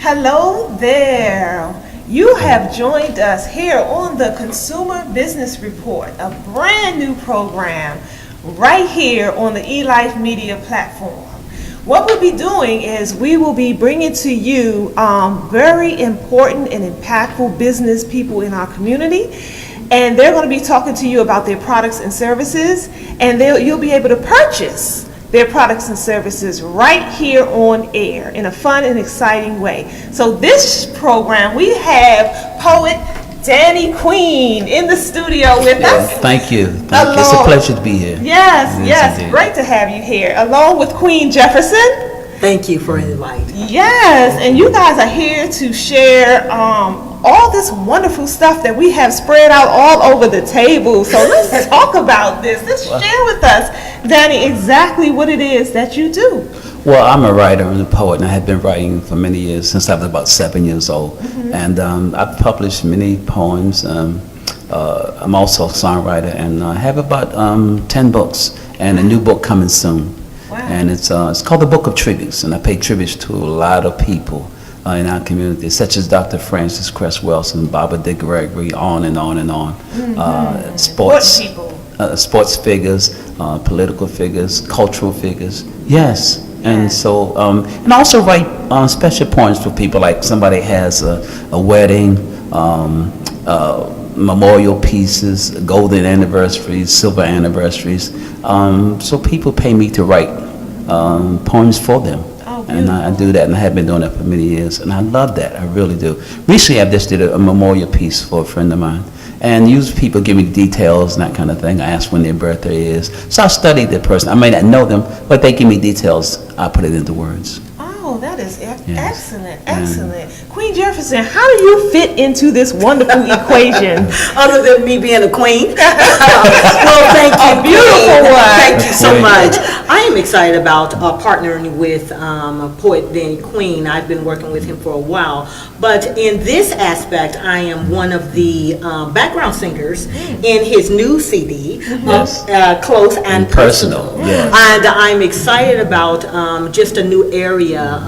Hello there. You have joined us here on the Consumer Business Report, a brand new program right here on the eLife Media platform. What we'll be doing is we will be bringing to you very important and impactful business people in our community, and they're going to be talking to you about their products and services, and you'll be able to purchase their products and services right here on air in a fun and exciting way. So this program, we have Poetdannyqueen in the studio with us. Thank you. It's a pleasure to be here. Yes, great to have you here, along with Queen Jefferson. Thank you for inviting. Yes, and you guys are here to share all this wonderful stuff that we have spread out all over the table. So let's talk about this. Let's share with us, Danny, exactly what it is that you do. Well, I'm a writer and a poet, and I have been writing for many years, since I was about 7 years old. Mm-hmm. And I've published many poems. I'm also a songwriter, and I have about 10 books, and a new book coming soon. Wow. And it's called The Book of Tributes, and I pay tributes to a lot of people in our community, such as Dr. Francis Cress Wilson, Barbara Dick Gregory, on and on and on. Mm-hmm. Sports figures, political figures, cultural figures. Yes. And so, and I also write special poems for people, like somebody has a wedding, memorial pieces, golden anniversaries, silver anniversaries. So people pay me to write poems for them. Oh, and I do that, and I have been doing that for many years, and I love that. I really do. Recently, I just did a memorial piece for a friend of mine, and usually people give me details and that kind of thing. I ask when their birthday is. So I study the person. I may not know them, but they give me details. I put it into words. Oh, that is excellent, excellent. Queen Jefferson, how do you fit into this wonderful equation? Other than me being a queen? Well, thank you. A beautiful one. Thank you so much. I am excited about partnering with Poetdannyqueen. I've been working with him for a while. But in this aspect, I am one of the background singers in his new CD, Close and Personal. Yes. And I'm excited about just a new area.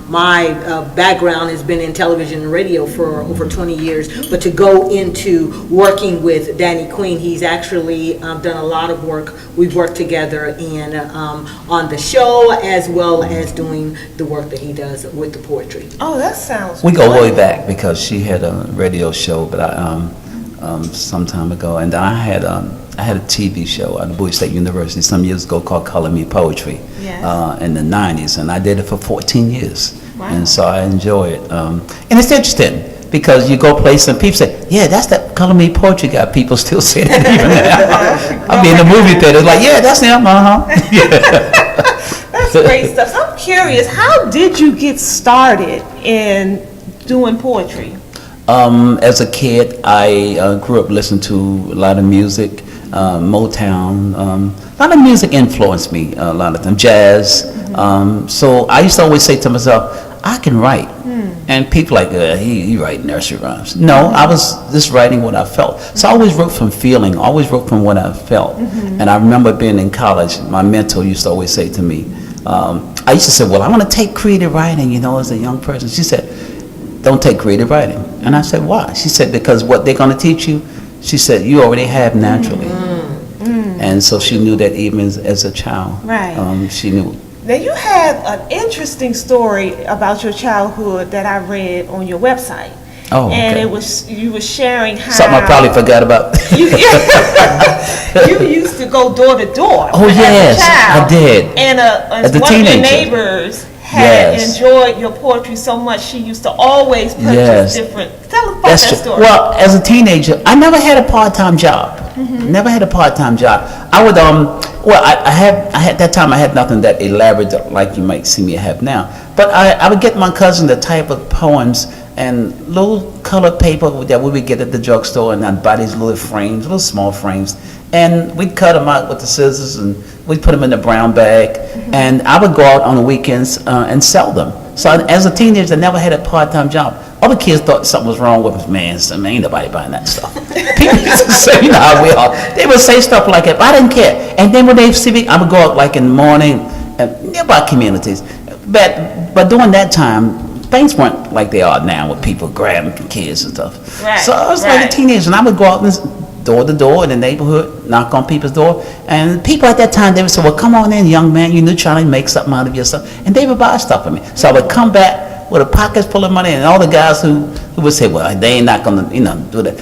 My background has been in television and radio for over 20 years, but to go into working with Dannyqueen, he's actually done a lot of work. We've worked together on the show, as well as doing the work that he does with the poetry. Oh, that sounds We go way back, because she had a radio show, but some time ago, and I had a TV show at Bowie State University some years ago called Color Me Poetry. Yes. In the 90s, and I did it for 14 years. Wow. And so I enjoy it. And it's interesting, because you go places and people say, yeah, that's that Color Me Poetry guy. People still say that even now. I mean, in the movie theater, it's like, yeah, that's him, Yeah. That's great stuff. So I'm curious, how did you get started in doing poetry? As a kid, I grew up listening to a lot of music, Motown. A lot of music influenced me a lot of them, jazz. So I used to always say to myself, I can write. And people like, he write nursery rhymes. No, I was just writing what I felt. So I always wrote from feeling, always wrote from what I felt. And I remember being in college, my mentor used to always say to me, I used to say, well, I want to take creative writing, as a young person. She said, don't take creative writing. And I said, why? She said, because what they're going to teach you, she said, you already have naturally. And so she knew that even as a child. Right. She knew. Now, you had an interesting story about your childhood that I read on your website. Oh, okay. And you were sharing how something I probably forgot about. You used to go door to door. Oh, yes, I did. And as a one teenager. of your neighbors had enjoyed your poetry so much, she used to always purchase different. Tell us about that story. Well, as a teenager, I never had a part-time job. Never had a part-time job. I would I had that time I had nothing that elaborate like you might see me have now. But I would get my cousin the type of poems and little colored paper that we would get at the drugstore, and I'd buy these little frames, little small frames, and we'd cut them out with the scissors, and we'd put them in a brown bag, and I would go out on the weekends and sell them. So as a teenager, I never had a part-time job. Other kids thought something was wrong with us. Man, ain't nobody buying that stuff. People used to say, how we are. They would say stuff like that, but I didn't care. And then when they see me, I would go out like in the morning, nearby communities. But during that time, things weren't like they are now with people grabbing kids and stuff. Right, So I was like right. a teenager, and I would go out door to door in the neighborhood, knock on people's door, and people at that time, they would say, well, come on in, young man, you know, trying to make something out of yourself, and they would buy stuff for me. So I would come back with a pocket full of money, and all the guys who would say, well, they ain't not gonna, you know, do that.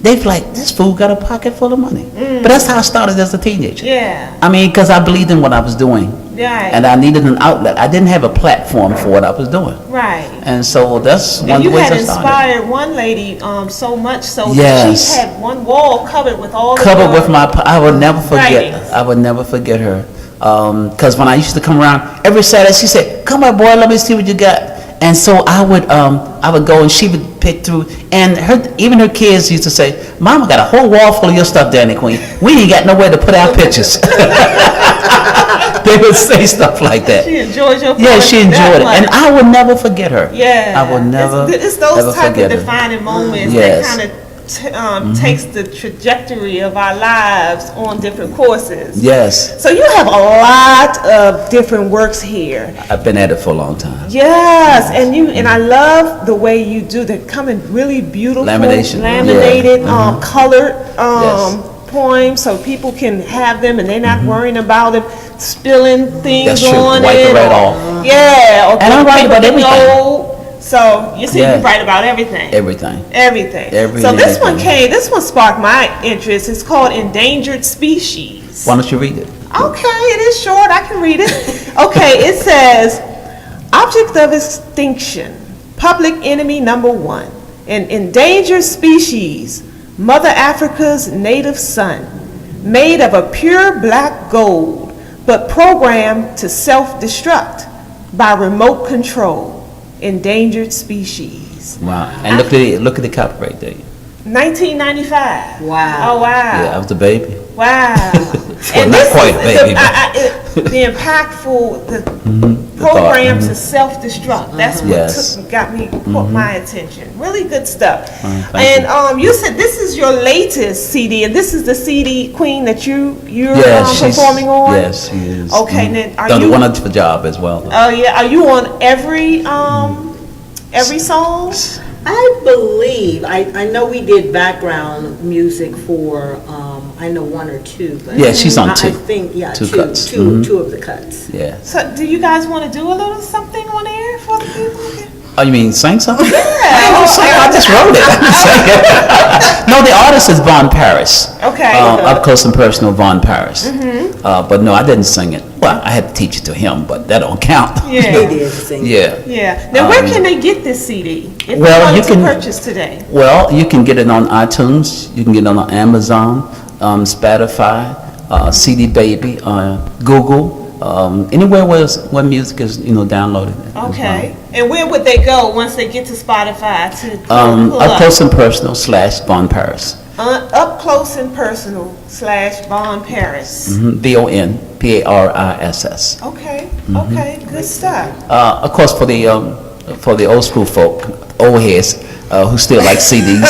They'd be like, this fool got a pocket full of money. But that's how I started as a teenager. Yeah. I mean, because I believed in what I was doing. Right. And I needed an outlet. I didn't have a platform for what I was doing. Right. And so that's one And of you the ways had I started. inspired one lady so much so that Yes. she had one wall covered with all Covered of with my, I would never forget. writings. I would never forget her. Because when I used to come around every Saturday, she said, "Come on, boy, let me see what you got." And so I would go and she would pick through, and even her kids used to say, "Mama got a whole wall full of your stuff, Danny Queen. We ain't got nowhere to put our pictures." They would say stuff like that. She enjoyed your Yeah, she poetry that enjoyed it, much. and I would never forget her. Yeah. I would never. It's those ever type of forget her. defining moments Yes. that kind of takes the trajectory of our lives on different courses. Yes, So you have a lot of different works here. I've been at it for a long time. Yes, and I love the way you do. They come in really beautiful, Lamination, laminated, yeah. colored Yes. poems, so people can have them and they're not worrying about them spilling things That's true. on Wipe it right off. Yeah, or And I write about paper everything. gold. So you see, Yeah. you write about everything. Everything. Everything. Every So and this one anything. this one sparked my interest. It's called Endangered Species. Why don't you read it? Okay, it is short. I can read it. Okay, it says, object of extinction, public enemy number one, an endangered species, Mother Africa's native sun, made of a pure black gold, but programmed to self-destruct by remote control. Endangered species. Wow. And look at the copyright date. 1995. Wow. Oh, wow. Yeah, I was the baby. Wow. Well, not quite a baby, The impactful, the program to self-destruct. That's what Yes. caught my attention. Really good stuff. thank And you said this is your latest CD, and this is the CD Queen that you're Yes, she's performing on. Yes, she is. Okay, then are Done you? one other job as well. Oh yeah, are you on every song? I believe, I know we did background music for, I know one or two, but. Yeah, she's on two. I think, yeah, Two two, cuts. two, two of the cuts. Yeah. So do you guys want to do a little something on air for the people? Oh, you mean sing something? Yeah. I just wrote it. I didn't sing it. No, the artist is Von Paris. Okay. Up close and personal, Von Paris. But no, I didn't sing it. Well, I had to teach it to him, but that don't count. They Yeah. did sing. Yeah. Yeah. Now, where can they get this CD? If well, they wanted you to can- purchase today. Well, you can get it on iTunes. You can get it on Amazon, Spotify, CD Baby, Google, anywhere where music is, downloaded. Okay. And where would they go once they get to Spotify to pull Up up? close and personal / Von Paris. Up close and personal / Von Paris. VONPARISS. Okay. Okay. Good stuff. Of course, for the old school folk, old heads who still like CDs,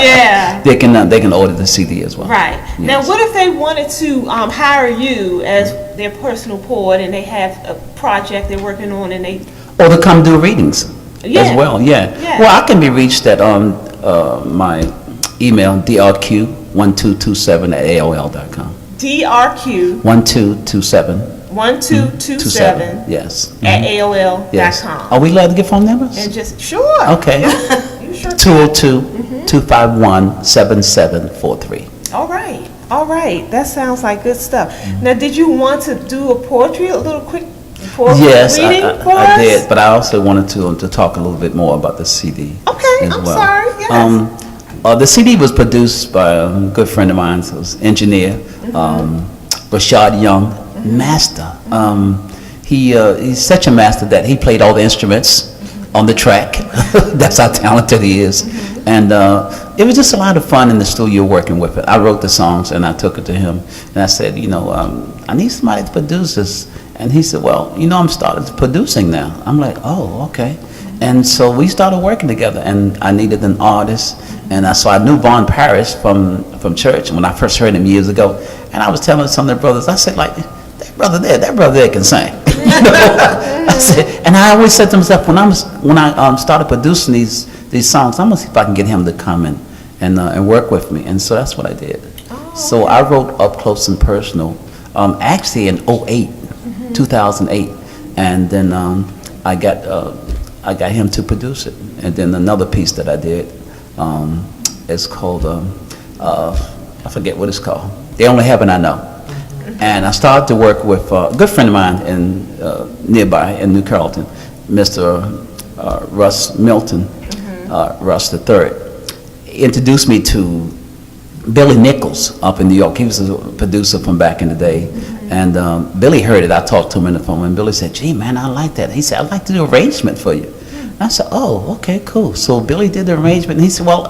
Yeah. they can order the CD as well. Right. Now, Yes. what if they wanted to hire you as their personal poet and they have a project they're working on and they... Or to come do readings Yeah. as well. Yeah. Yeah. Well, I can be reached at my email drq1227@aol.com. DRQ 1227. 1227 Yes. at AOL.com. Yes. Are we allowed to get phone numbers? And just, sure. Okay. You sure can. 202-251-7743. All right. All right. That sounds like good stuff. Mm-hmm. Now, did you want to do a poetry, a little quick poetry Yes, reading for I us? did, but I also wanted to talk a little bit more about the CD. Okay, as I'm well. sorry, yes. The CD was produced by a good friend of mine, who's engineer, Rashad Young, master. He's such a master that he played all the instruments on the track. That's how talented he is. And it was just a lot of fun in the studio working with it. I wrote the songs and I took it to him and I said, I need somebody to produce this. And he said, well, I'm started producing now. I'm like, oh, okay. And so we started working together and I needed an artist. And so I knew Von Paris from church when I first heard him years ago. And I was telling some of the brothers, I said, like, that brother there can sing. I said, and And I always said to myself, when I started producing these songs, I'm gonna see if I can get him to come and work with me. And so that's what I did. Oh, So I wrote Up Close and Personal, actually in 08, 2008, and then I got him to produce it. And then another piece that I did is called I forget what it's called. The Only Heaven I Know. And I started to work with a good friend of mine nearby in New Carrollton, Mr. Russ Milton, Russ III. He introduced me to Billy Nichols up in New York. He was a producer from back in the day. And Billy heard it. I talked to him on the phone, and Billy said, "Gee, man, I like that." He said, "I'd like to do an arrangement for you." I said, "Oh, okay, cool." So Billy did the arrangement, and he said, "Well,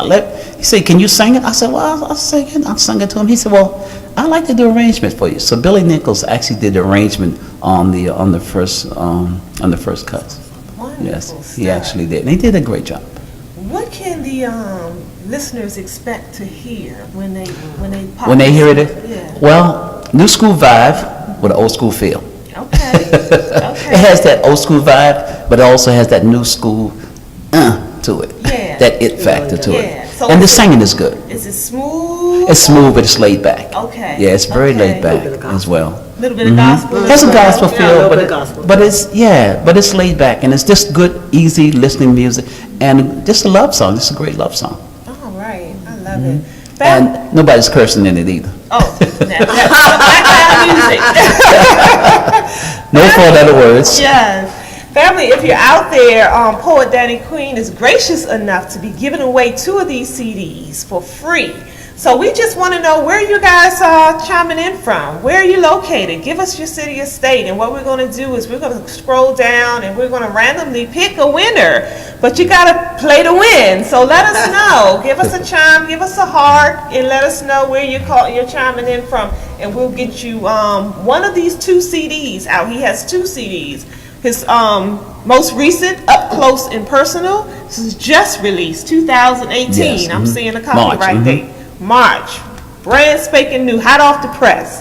he said, can you sing it?" I said, "Well, I'll sing it." I sang it to him. He said, "Well, I'd like to do an arrangement for you." So Billy Nichols actually did the arrangement on the first cut. wonderful Yes, stuff. he actually did, and he did a great job. What can the listeners expect to hear when they pop When they hear this? it, Yeah. well, new school vibe with an old school feel. Okay. It has that old school vibe, but it also has that new school to it. Yeah. That it factor to Yeah. it. So And the it's- singing is good. Is it smooth? It's smooth, but it's laid back. Okay. Yeah, it's very Okay. laid back Little bit of gospel. as well. A little bit of gospel. There's a gospel Yeah, a feel, little but bit of gospel. but it's laid back, and it's just good, easy listening music, and just a love song. It's a great love song, All right. I love it. and nobody's cursing in it either. Oh, that's background music. No four-letter words. Yes. Family, if you're out there, Poetdannyqueen is gracious enough to be giving away 2 of these CDs for free. So we just want to know where you guys are chiming in from. Where are you located? Give us your city or state. And what we're going to do is we're going to scroll down and we're going to randomly pick a winner. But you got to play to win. So let us know. Give us a chime, give us a heart, and let us know where you're chiming in from. And we'll get you one of these 2 CDs out. He has 2 CDs. His most recent, Up Close and Personal, this is just released, 2018. Yes, I'm seeing a copy March, right there. March, brand spanking new, hot off the press.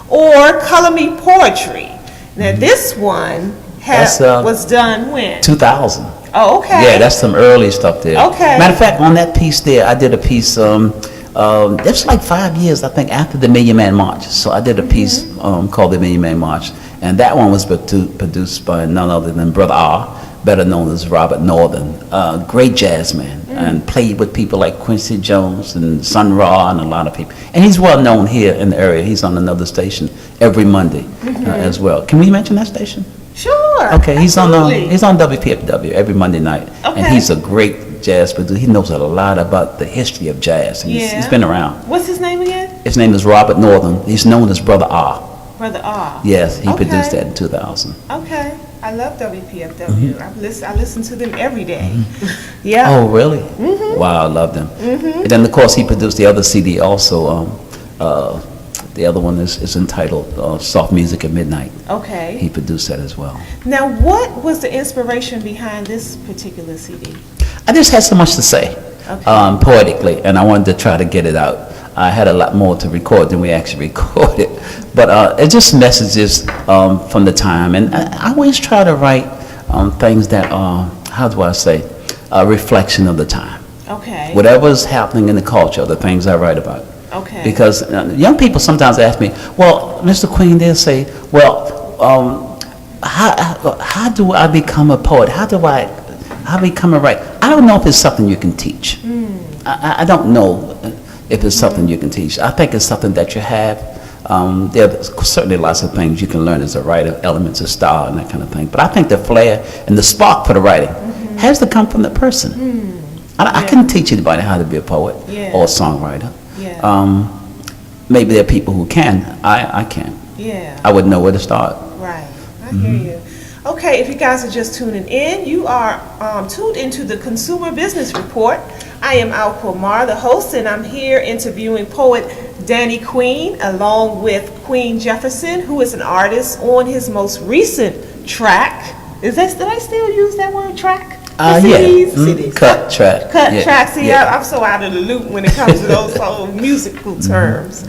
Or Color Me Poetry. Now this one was done when? 2000. Oh, okay. Yeah, that's some early stuff there. Okay. Matter of fact, on that piece there, I did a piece. That's like 5 years, I think, after the Million Man March. So I did a piece called the Million Man March, and that one was produced by none other than Brother R, better known as Robert Northern, great jazz man, and played with people like Quincy Jones and Sun Ra and a lot of people. And he's well known here in the area. He's on another station every Monday as well. Can we mention that station? Sure. Okay, he's absolutely. on WPFW every Monday night, and Okay. he's a great jazz producer. He knows a lot about the history of jazz. He's been around. What's his name again? His name is Robert Northern. He's known as Brother R. Brother R. Yes, he Okay. produced that in 2000. Okay. I love WPFW. I listen to them every day. Yeah. Oh, really? Wow, I love them. And then, of course, he produced the other CD also. The other one is entitled Soft Music at Midnight. Okay. He produced that as well. Now, what was the inspiration behind this particular CD? I just had so much to say, Okay. poetically, and I wanted to try to get it out. I had a lot more to record than we actually recorded, but it's just messages from the time, and I always try to write things that are, how do I say, a reflection of the time. Okay. Whatever's happening in the culture, the things I write about. Okay. Because young people sometimes ask me, well, Mr. Queen, they'll say, well, how do I become a poet? How become a writer? I don't know if it's something you can teach. I don't know if it's something you can teach. I think it's something that you have. There are certainly lots of things you can learn as a writer, elements of style and that kind of thing. But I think the flair and the spark for the writing has to come from the person. I couldn't teach anybody how to be a poet or a songwriter. Yeah. Maybe there are people who can. I can't. Yeah. I wouldn't know where to start. Right. I hear you. Okay, if you guys are just tuning in, you are tuned into the Consumer Business Report. I am AL-QAMAR, the host, and I'm here interviewing Poetdannyqueen along with Queen Jefferson, who is an artist on his most recent track. Did I still use that word, track? Yeah. CDs. Cut track. Cut Yeah, track. See, yeah. I'm so out of the loop when it comes to those whole musical terms.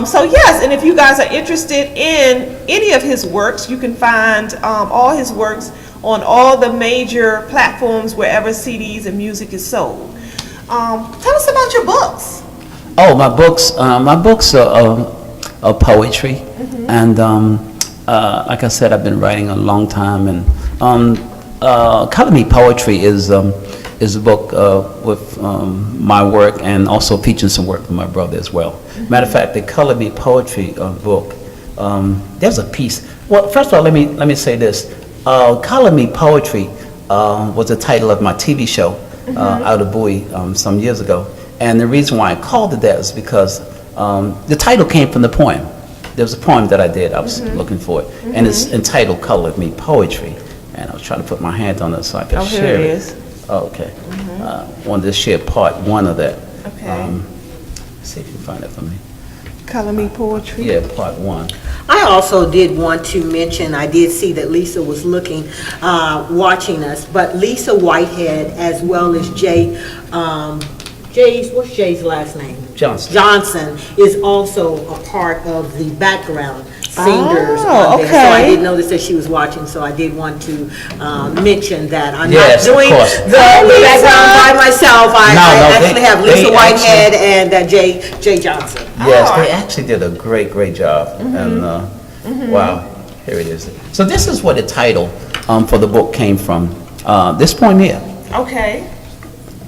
So yes, and if you guys are interested in any of his works, you can find all his works on all the major platforms wherever CDs and music is sold. Tell us about your books. Oh, my books are poetry, and like I said, I've been writing a long time, and Color Me Poetry is a book with my work and also featuring some work from my brother as well. Matter of fact, the Color Me Poetry book, there's a piece. Well, first of all, let me say this. Color Me Poetry was the title of my TV show out of Bowie some years ago. And the reason why I called it that is because the title came from the poem. There was a poem that I did, I was looking for it. And it's entitled Color Me Poetry. And I was trying to put my hand on it so I could share it. Here it is. Oh, okay. Wanted to share part one of that. Okay. See if you can find it for me. Color Me Poetry. Yeah, part one. I also did want to mention, I did see that Lisa was looking, watching us, but Lisa Whitehead as well as what's Jay's last name? Johnson. Johnson is also a part of the background singers Oh, on there. So I okay. did notice that she was watching, so I did want to mention that. I'm Yes, not of doing course. the background by myself. I No, actually have they Lisa Whitehead and Jay Johnson. Yes, they actually did a great job. And wow, here it is. So this is where the title for the book came from. This poem here. Okay.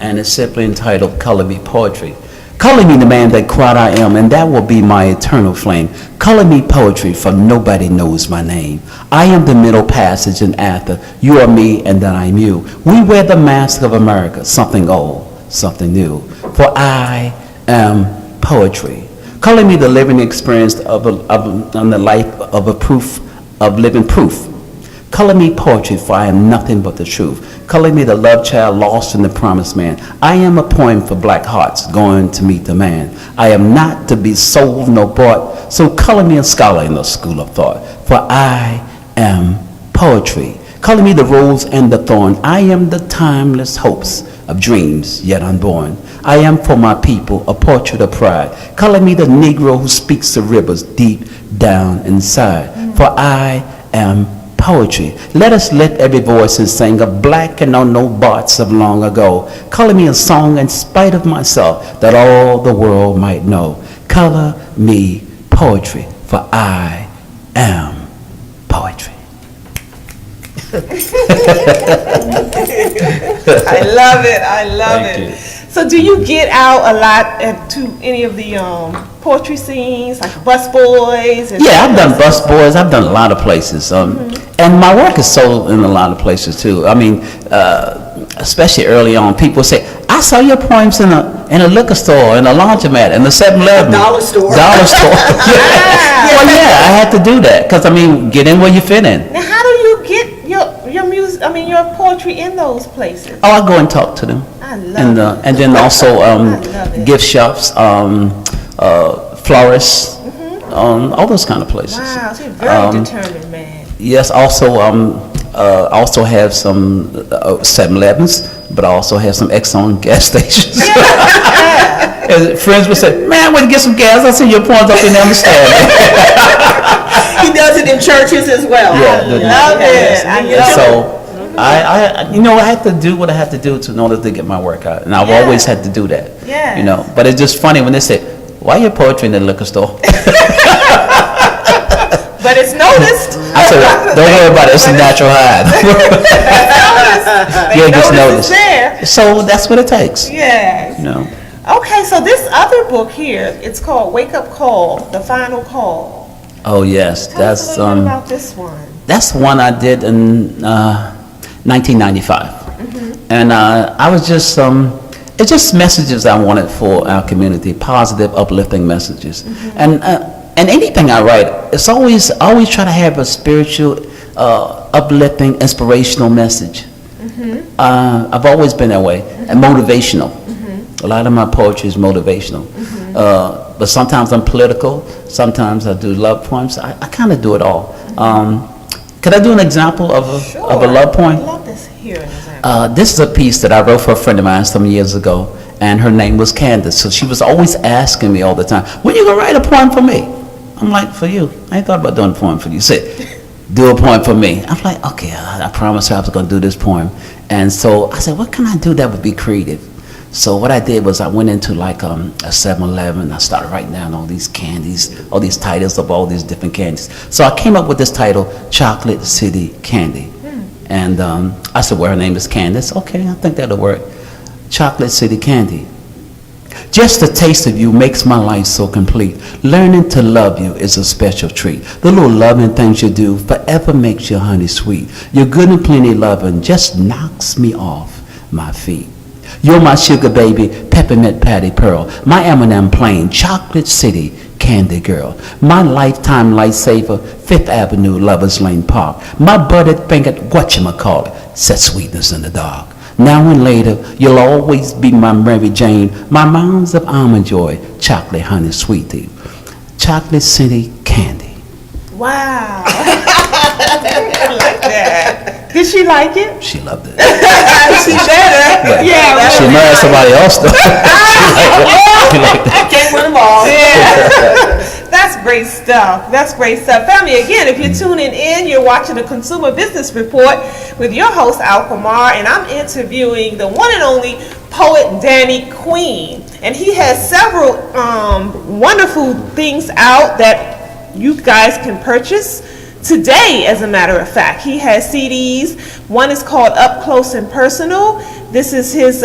And it's simply entitled Color Me Poetry. Color me the man that cried I am, and that will be my eternal flame. Color me poetry, for nobody knows my name. I am the middle passage in Arthur. You are me, and then I am you. We wear the mask of America, something old, something new. For I am poetry. Color me the living experience of the life of a proof, of living proof. Color me poetry, for I am nothing but the truth. Color me the love child lost in the promised man. I am a poem for black hearts going to meet the man. I am not to be sold nor bought, so color me a scholar in the school of thought. For I am poetry. Color me the rose and the thorn. I am the timeless hopes of dreams yet unborn. I am for my people a portrait of pride. Color me the Negro who speaks the rivers deep down inside. For I am poetry. Let us lift every voice and sing of black and unknown bards of long ago. Color me a song in spite of myself that all the world might know. Color me poetry, for I am poetry. I love it. I love Thank it. you. So do you get out a lot to any of the poetry scenes, like bus boys? And Yeah, I've done bus boys. I've done a lot of places. And my work is sold in a lot of places too. I mean, especially early on, people say, I saw your poems in a liquor store, in a laundromat, in the 7-Eleven. Dollar store. Dollar store. Yeah. Well, yeah, I had to do that because, I mean, get in where you fit in. Now, how do you get your music? I mean, your poetry in those places? Oh, I go and talk to them. I love it. And then also love it. gift shops, florists, all those kind of places. Wow, so you're very determined, man. Yes, also also have some 7-Elevens, but I also have some Exxon gas stations. And friends would say, "Man, I went to get some gas. I see your points up in there on the stand." He does it in churches as well. Love it. I love it. So I have to do what I have to do in order to get my work out, and I've always had to do that. Yeah. But it's just funny when they say, "Why your poetry in the liquor store?" But it's noticed. I said, "Don't worry about it. It's a natural hide." They just notice it's there. So that's what it takes. Yes. Okay, so this other book here, it's called Wake Up Call, The Final Call. Oh yes, Tell us a little bit about this one. That's one I did in 1995, and I was just it's just messages I wanted for our community, positive, uplifting messages, and anything I write, it's always try to have a spiritual, uplifting, inspirational message. I've always been that way, and motivational. A lot of my poetry is motivational, but sometimes I'm political. Sometimes I do love poems. I kind of do it all. Could I do an example of a love poem? I love this Let's hear an example. This is a piece that I wrote for a friend of mine some years ago, and her name was Candace. So she was always asking me all the time, when you gonna write a poem for me? I'm like, for you. I ain't thought about doing a poem for you. She said, do a poem for me. I'm like, okay, I promised her I was gonna do this poem. And so I said, what can I do that would be creative? So what I did was I went into like a 7-Eleven. I started writing down all these candies, all these titles of all these different candies. So I came up with this title, Chocolate City Candy. And I said, well, her name is Candace. Okay, I think that'll work. Chocolate City Candy. Just the taste of you makes my life so complete. Learning to love you is a special treat. The little loving things you do forever makes your honey sweet. Your good and plenty loving just knocks me off my feet. You're my sugar baby, peppermint patty pearl, my M&M plain, Chocolate City Candy girl, my lifetime lifesaver, Fifth Avenue Lovers Lane Park, my buttered fingered whatchamacallit, set sweetness in the dark. Now and later, you'll always be my Mary Jane, my mounds of almond joy, chocolate honey sweetie, Chocolate City Candy. Wow. I like that. Did she like it? She loved it. She better. Yeah. She married somebody else though. She liked it. Can't win them all. Yeah. That's great stuff. That's great stuff. Family, again, if you're tuning in, you're watching the Consumer Business Report with your host, AL-QAMAR, and I'm interviewing the one and only Poetdannyqueen. And he has several wonderful things out that you guys can purchase today, as a matter of fact. He has CDs. One is called Up Close and Personal. This is his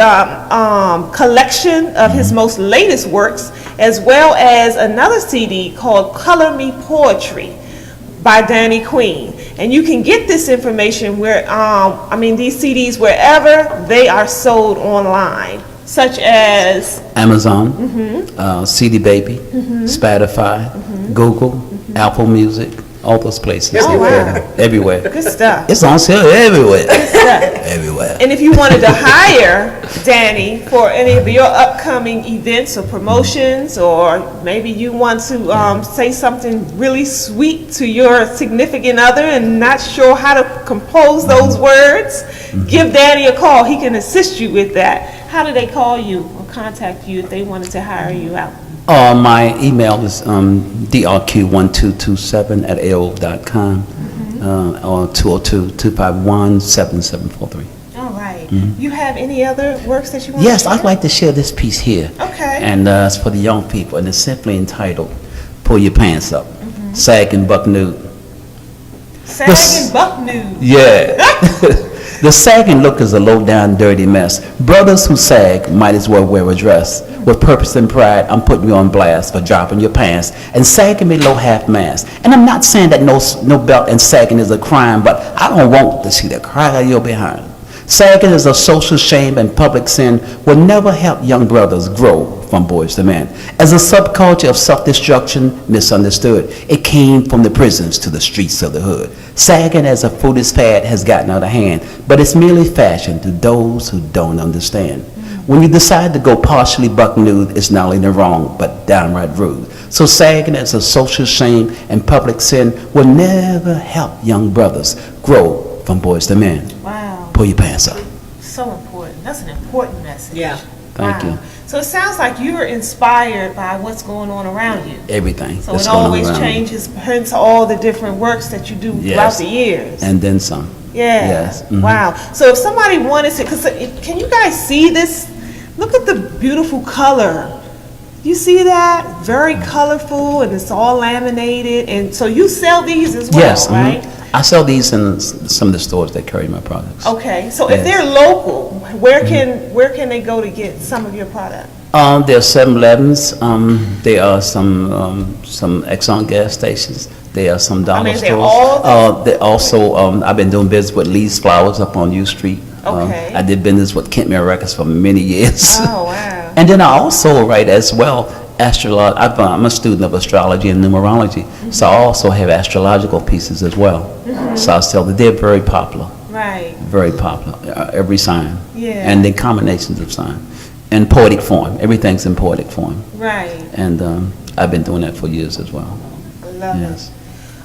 collection of his most latest works, as well as another CD called Color Me Poetry by Dannyqueen. And you can get this information where, these CDs wherever they are sold online, such as Amazon, CD Baby, Spotify, Google, Apple Music, all those places. Oh, wow. Everywhere. Good stuff. It's on sale everywhere. Good stuff. Everywhere. And if you wanted to hire Danny for any of your upcoming events or promotions, or maybe you want to say something really sweet to your significant other and not sure how to compose those words, give Danny a call. He can assist you with that. How do they call you or contact you if they wanted to hire you out? My email is drq1227 at AOL.com or 202-251-7743. All right. You have any other works that you want Yes, to I'd share? like to share this piece here. Okay. And it's for the young people, and it's simply entitled, Pull Your Pants Up, Sag and Buck Nude. Sag and buck nude. Yeah. The sagging look is a low-down, dirty mess. Brothers who sag might as well wear a dress. With purpose and pride, I'm putting you on blast for dropping your pants and sagging below half-mast. And I'm not saying that no belt and sagging is a crime, but I don't want to see the cry of your behind. Sagging is a social shame and public sin will never help young brothers grow from boys to men. As a subculture of self-destruction, misunderstood, it came from the prisons to the streets of the hood. Sagging as a foolish fad has gotten out of hand, but it's merely fashion to those who don't understand. When you decide to go partially buck nude, it's not only wrong, but downright rude. So sagging as a social shame and public sin will never help young brothers grow from boys to men. Wow. Pull your pants up. So important. That's an important message. Yeah. Thank you. So it sounds like you are inspired by what's going on around you. Everything. So that's it going always around. changes, hence all the different works that you do throughout the years. And then some. Yeah. Yes. Mhm. Wow. So if somebody wanted to, can you guys see this? Look at the beautiful color. You see that? Very colorful, and it's all laminated. And so you sell these as well, Yes. right? I sell these in some of the stores that carry my products. Okay. So if they're local, where can they go to get some of your product? There are 7-Elevens. There are some Exxon gas stations. There are some dollar they're stores. all They also, I've been doing business with Lee's Flowers up on U Street. Okay. I did business with Kentmere Records for many years. Oh, wow. And then I also write as well astrology. I'm a student of astrology and numerology, so I also have astrological pieces as well. So I sell them. They're very popular. Right. Very popular. Every sign. Yeah. And then combinations of sign. In poetic form. Everything's in poetic form. Right. And I've been doing that for years as well. Love Yes. it.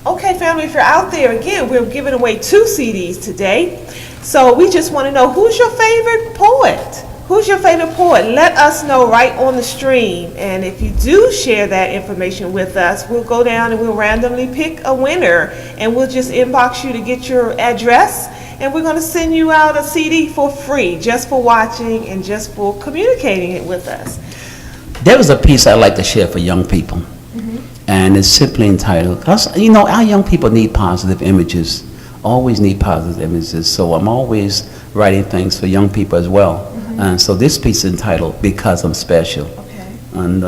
Okay, family, if you're out there, again, we're giving away 2 CDs today. So we just want to know, who's your favorite poet? Who's your favorite poet? Let us know right on the stream. And if you do share that information with us, we'll go down and we'll randomly pick a winner. And we'll just inbox you to get your address. And we're going to send you out a CD for free, just for watching and just for communicating it with us. There was a piece I'd like to share for young people. And it's simply entitled, you know, our young people need positive images, always need positive images. So I'm always writing things for young people as well. And so this piece is entitled, Because I'm Special. Okay. And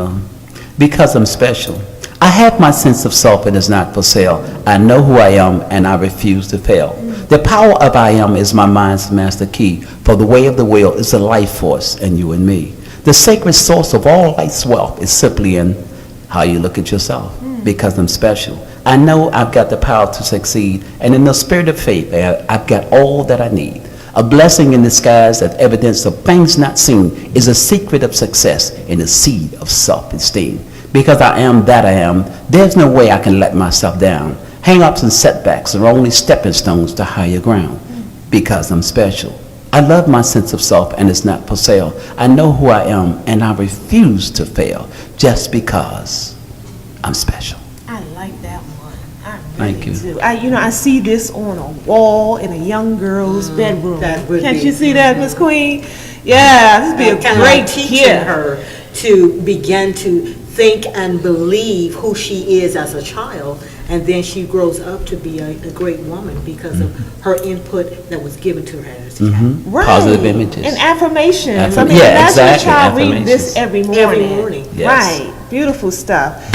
because I'm special. I have my sense of self, it is not for sale. I know who I am and I refuse to fail. The power of I am is my mind's master key. For the way of the will is the life force in you and me. The sacred source of all life's wealth is simply in how you look at yourself. Because I'm special. I know I've got the power to succeed, and in the spirit of faith, I've got all that I need. A blessing in disguise as evidence of things not seen is a secret of success and a seed of self-esteem. Because I am that I am, there's no way I can let myself down. Hang-ups and setbacks are only stepping stones to higher ground. Because I'm special. I love my sense of self, and it's not for sale. I know who I am, and I refuse to fail just because I'm special. I like that one. I Thank really you. do. I see this on a wall in a young girl's bedroom. that would Can't be- you see that, Miss Queen? Yeah, this would be a Kind of like great teaching gift. her to begin to think and believe who she is as a child, and then she grows up to be a great woman because of her input that was given to her as a child. Right. Positive images. And affirmations. Yeah, imagine exactly, a child reading this affirmations. every morning. Every morning. Yes. Right. Beautiful stuff.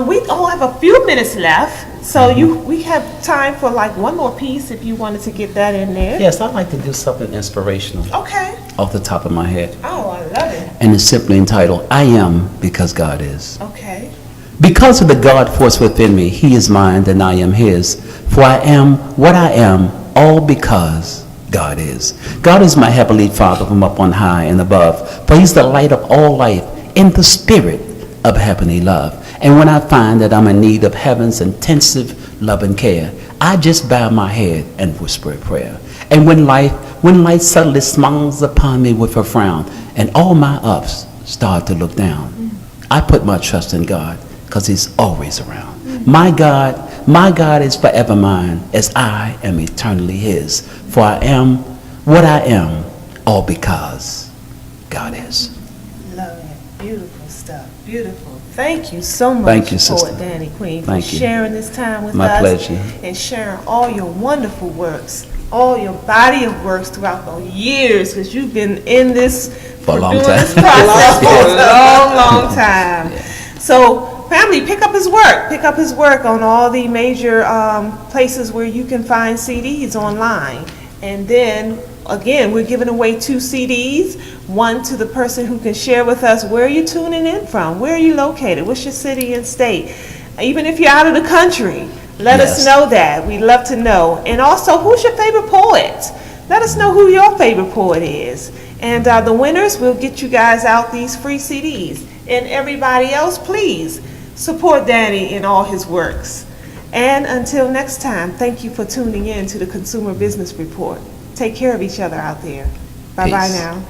We all have a few minutes left, so we have time for like one more piece if you wanted to get that in there. Yes, I'd like to do something inspirational Okay. off the top of my head. Oh, I love it. And it's simply entitled, I Am Because God Is. Okay. Because of the God force within me, He is mine and I am His. For I am what I am, all because God is. God is my heavenly Father from up on high and above. For He's the light of all life in the spirit of heavenly love. And when I find that I'm in need of heaven's intensive love and care, I just bow my head and whisper a prayer. And when life suddenly smiles upon me with a frown, and all my ups start to look down, I put my trust in God, because He's always around. My God is forever mine, as I am eternally His. For I am what I am, all because God is. Love it. Beautiful stuff. Beautiful. Thank you so much, Thank you, sister. Poetdannyqueen, for Thank you. sharing this time with My us. pleasure. And sharing all your wonderful works, all your body of works throughout the years, because you've been in this For a long doing time. this process for a long time. So, family, pick up his work. Pick up his work on all the major places where you can find CDs online. And then, again, we're giving away 2 CDs. One to the person who can share with us where you're tuning in from, where are you located, what's your city and state. Even if you're out of the country, let us Yes. know that. We'd love to know. And also, who's your favorite poet? Let us know who your favorite poet is. And the winners, we'll get you guys out these free CDs. And everybody else, please support Danny in all his works. And until next time, thank you for tuning in to the Consumer Business Report. Take care of each other out there. Bye-bye Peace. now.